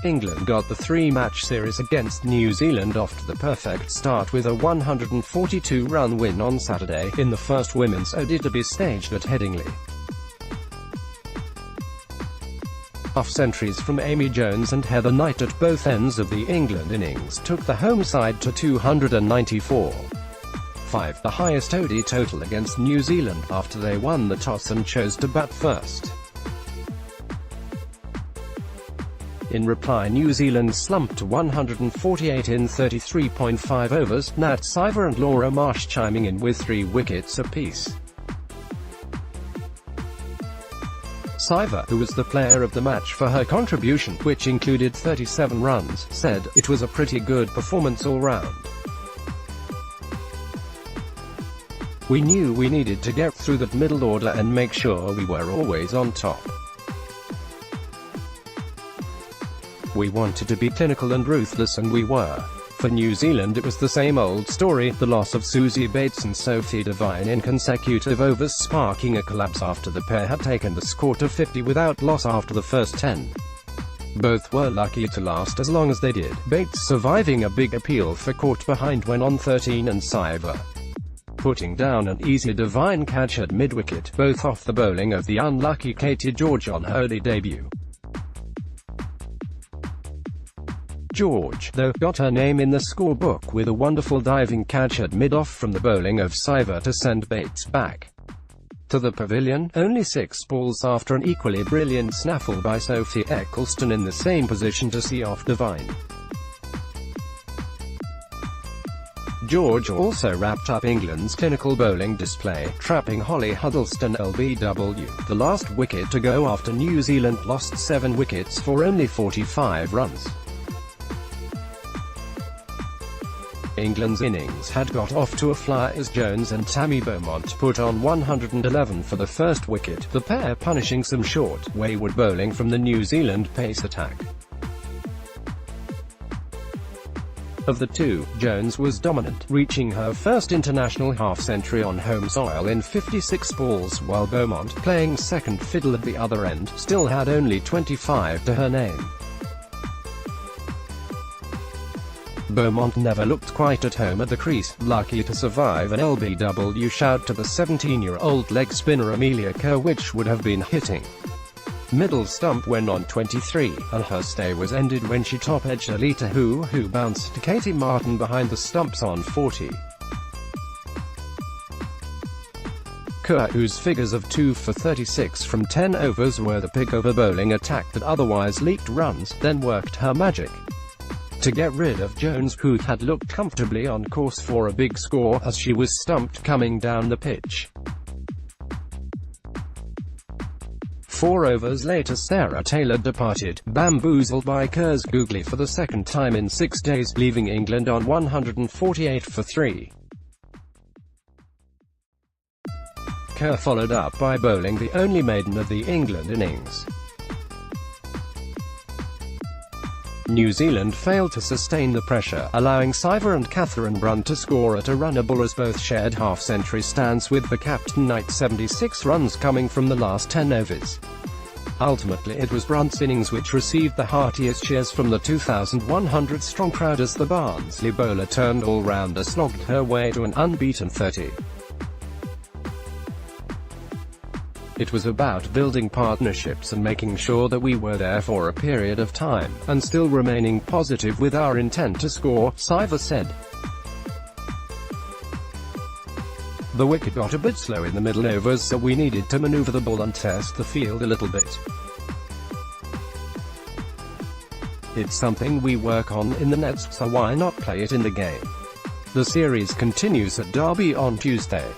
England got the three-match series against New Zealand off to the perfect start with a 142-run win on Saturday, in the first women's ODI to be staged at Headingley. Half-centuries from Amy Jones and Heather Knight at both ends of the England innings took the home side to 294.5, the highest ODI total against New Zealand, after they won the toss and chose to bat first. In reply, New Zealand slumped to 148 in 33.5 overs, Nat Siver and Laura Marsh chiming in with 3 wickets apiece. Siver, who was the player of the match for her contribution, which included 37 runs, said, "It was a pretty good performance all round. We knew we needed to get through that middle order and make sure we were always on top. We wanted to be clinical and ruthless, and we were." For New Zealand it was the same old story, the loss of Suzie Bates and Sophie Devine in consecutive overs sparking a collapse after the pair had taken the score to 50 without loss after the first 10. Both were lucky to last as long as they did, Bates surviving a big appeal for caught behind when on 13 and Siver putting down an easy Devine catch at mid-wicket, both off the bowling of the unlucky Katie George on her ODI debut. George, though, got her name in the scorebook with a wonderful diving catch at mid-off from the bowling of Siver to send Bates back to the pavilion, only 6 balls after an equally brilliant snaffle by Sophie Eccleston in the same position to see off Devine. George also wrapped up England's clinical bowling display, trapping Holly Huddleston LBW, the last wicket to go after New Zealand lost 7 wickets for only 45 runs. England's innings had got off to a flyer as Jones and Tammy Beaumont put on 111 for the first wicket, the pair punishing some short, wayward bowling from the New Zealand pace attack. Of the two, Jones was dominant, reaching her first international half-century on home soil in 56 balls, while Beaumont, playing second fiddle at the other end, still had only 25 to her name. Beaumont never looked quite at home at the crease, lucky to survive an LBW shout to the 17-year-old leg spinner Amelia Kerr, which would have been hitting middle stump when on 23, and her stay was ended when she top-edged Alita who bounced to Katie Martin behind the stumps on 40. Kerr, whose figures of 2 for 36 from 10 overs were the pick of a bowling attack that otherwise leaked runs, then worked her magic to get rid of Jones, who had looked comfortably on course for a big score, as she was stumped coming down the pitch. 4 overs later Sarah Taylor departed, bamboozled by Kerr's googly for the second time in 6 days, leaving England on 148 for 3. Kerr followed up by bowling the only maiden of the England innings. New Zealand failed to sustain the pressure, allowing Siver and Katherine Brunt to score at a runnable as both shared half-century stands, with the captain Knight 76 runs coming from the last 10 overs. Ultimately it was Brunt's innings which received the heartiest cheers from the 2,100-strong crowd as the Barnsley bowler turned all-rounder slogged her way to an unbeaten 30. It was about building partnerships and making sure that we were there for a period of time, and still remaining positive with our intent to score, Siver said. The wicket got a bit slow in the middle overs, so we needed to maneuver the ball and test the field a little bit. It's something we work on in the nets, so why not play it in the game? The series continues at Derby on Tuesday.